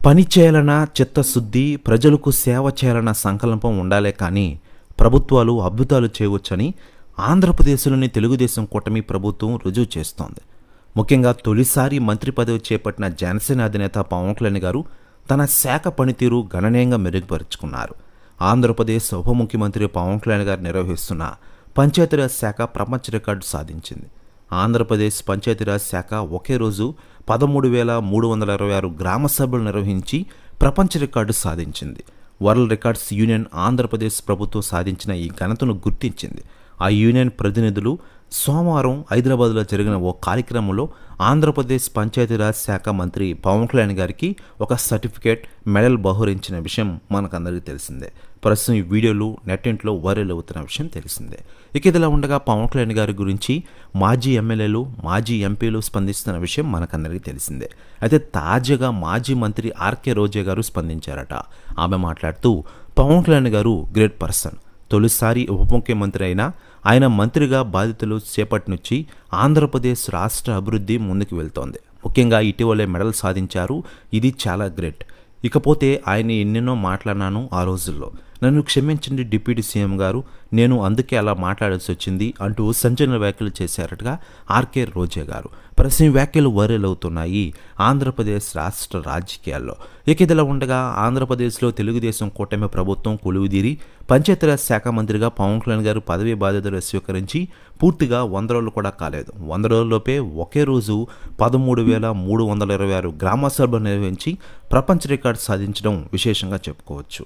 పని చేయాలన్న చిత్తశుద్ధి, ప్రజలకు సేవ చేయాలన్న సంకల్పం ఉండాలే కానీ ప్రభుత్వాలు అద్భుతాలు చేయవచ్చని ఆంధ్రప్రదేశ్లోని తెలుగుదేశం కూటమి ప్రభుత్వం రుజువు చేస్తోంది. ముఖ్యంగా తొలిసారి మంత్రి పదవి చేపట్టిన జనసేన అధినేత పవన్ కళ్యాణ్ గారు తన శాఖ పనితీరు గణనీయంగా మెరుగుపరుచుకున్నారు. ఆంధ్రప్రదేశ్ ఉప ముఖ్యమంత్రి పవన్ కళ్యాణ్ గారు నిర్వహిస్తున్న పంచాయతీరాజ్ శాఖ ప్రపంచ రికార్డు సాధించింది. ఆంధ్రప్రదేశ్ పంచాయతీరాజ్ శాఖ ఒకే రోజు 13,326 గ్రామ సభలు నిర్వహించి ప్రపంచ రికార్డు సాధించింది. వరల్డ్ రికార్డ్స్ యూనియన్ ఆంధ్రప్రదేశ్ ప్రభుత్వం సాధించిన ఈ ఘనతను గుర్తించింది. ఆ యూనియన్ ప్రతినిధులు సోమవారం హైదరాబాద్లో జరిగిన ఓ కార్యక్రమంలో ఆంధ్రప్రదేశ్ పంచాయతీరాజ్ శాఖ మంత్రి పవన్ కళ్యాణ్ గారికి ఒక సర్టిఫికేట్, మెడల్ బహూరించిన విషయం మనకందరికీ తెలిసిందే. ప్రస్తుతం ఈ వీడియోలు నెట్టింట్లో వైరల్ అవుతున్న విషయం తెలిసిందే. ఇక ఇదిలా ఉండగా పవన్ కళ్యాణ్ గారి గురించి మాజీ ఎమ్మెల్యేలు, మాజీ ఎంపీలు స్పందిస్తున్న విషయం మనకందరికీ తెలిసిందే. అయితే తాజాగా మాజీ మంత్రి ఆర్కే రోజా గారు స్పందించారట. ఆమె మాట్లాడుతూ పవన్ కళ్యాణ్ గారు గ్రేట్ పర్సన్, తొలిసారి ఉప ముఖ్యమంత్రి అయినా ఆయన మంత్రిగా బాధ్యతలు చేపట్టినుంచి ఆంధ్రప్రదేశ్ రాష్ట్ర అభివృద్ధి ముందుకు వెళ్తోంది. ముఖ్యంగా ఇటీవలే మెడల్ సాధించారు. ఇది చాలా గ్రేట్. ఇకపోతే ఆయన ఎన్నెన్నో మాట్లాడినాను ఆ రోజుల్లో, నన్ను క్షమించండి డిప్యూటీ సీఎం గారు, నేను అందుకే అలా మాట్లాడాల్సి వచ్చింది అంటూ సంచలన వ్యాఖ్యలు చేశారటగా ఆర్కే రోజా గారు. ప్రస్తుతం వ్యాఖ్యలు వైరల్ అవుతున్నాయి ఆంధ్రప్రదేశ్ రాష్ట్ర రాజకీయాల్లో. ఇక ఇదిలా ఉండగా ఆంధ్రప్రదేశ్లో తెలుగుదేశం కూటమి ప్రభుత్వం కొలువుదీరి పంచాయతీరాజ్ శాఖ మంత్రిగా పవన్ కళ్యాణ్ గారు పదవీ బాధ్యతలు స్వీకరించి పూర్తిగా 100 రోజులు కూడా కాలేదు. 100 రోజుల్లోపే ఒకే రోజు 13,326 గ్రామ సభలు నిర్వహించి ప్రపంచ రికార్డు సాధించడం విశేషంగా చెప్పుకోవచ్చు.